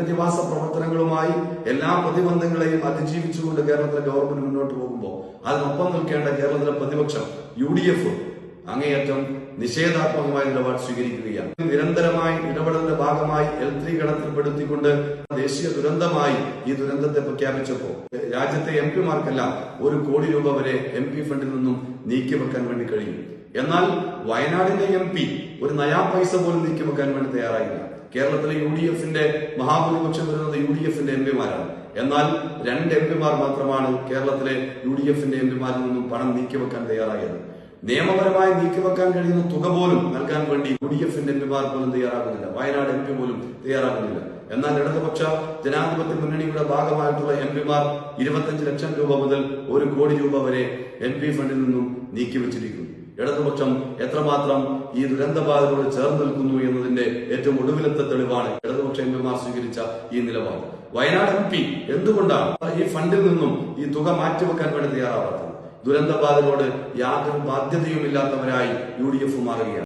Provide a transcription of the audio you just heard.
പുനരധിവാസ പ്രവർത്തനങ്ങളുമായി എല്ലാ പ്രതിബന്ധങ്ങളെയും അതിജീവിച്ചുകൊണ്ട് കേരളത്തിലെ ഗവൺമെന്റ് മുന്നോട്ട് പോകുമ്പോൾ അതിനൊപ്പം നിൽക്കേണ്ട കേരളത്തിലെ പ്രതിപക്ഷം UDF അങ്ങേയറ്റം നിഷേധാത്മകമായ നിലപാട് സ്വീകരിക്കുകയാണ്. നിരന്തരമായി ഇടപെടലിന്റെ ഭാഗമായി L3 ഗണത്തിൽപ്പെടുത്തിക്കൊണ്ട് ദേശീയ ദുരന്തമായി ഈ ദുരന്തത്തെ പ്രഖ്യാപിച്ചപ്പോൾ രാജ്യത്തെ MP-മാർക്കെല്ലാം 1 കോടി രൂപ വരെ MP ഫണ്ടിൽ നിന്നും നീക്കിവെക്കാൻ വേണ്ടി കഴിയും. എന്നാൽ വയനാടിന്റെ MP ഒരു നയാ പൈസ പോലും നീക്കിവെക്കാൻ വേണ്ടി തയ്യാറായില്ല. കേരളത്തിലെ UDF-ന്റെ മഹാഭൂരിപക്ഷം വരുന്നത് UDF-ന്റെ MP-മാരാണ്. എന്നാൽ 2 MP-മാർ മാത്രമാണ് കേരളത്തിലെ UDF-ന്റെ MP-മാരിൽ നിന്നും പണം നീക്കിവെക്കാൻ തയ്യാറായത്. നിയമപരമായി നീക്കിവെക്കാൻ കഴിയുന്ന തുക പോലും നൽകാൻ വേണ്ടി UDF-ന്റെ MP-മാർ പോലും തയ്യാറാകുന്നില്ല. വയനാട് MP പോലും തയ്യാറാകുന്നില്ല. എന്നാൽ ഇടതുപക്ഷ ജനാധിപത്യ മുന്നണിയുടെ ഭാഗമായിട്ടുള്ള MP-മാർ 25 ലക്ഷം രൂപ മുതൽ 1 കോടി രൂപ വരെ MP ഫണ്ടിൽ നിന്നും നീക്കിവെച്ചിരിക്കുന്നു. ഇടതുപക്ഷം എത്രമാത്രം ഈ ദുരന്തബാധിതരോട് ചേർന്ന് നിൽക്കുന്നു എന്നതിന്റെ ഏറ്റവും ഒടുവിലത്തെ തെളിവാണ് ഇടതുപക്ഷ MP-മാർ സ്വീകരിച്ച ഈ നിലപാട്. വയനാട് MP എന്തുകൊണ്ടാണ് ഈ ഫണ്ടിൽ നിന്നും ഈ തുക മാറ്റിവെക്കാൻ വേണ്ടി തയ്യാറാവാത്തത്? ദുരന്തബാധിതരോട് യാതൊരു ബാധ്യതയുമില്ലാത്തവരായി UDF മാറുകയാണ്.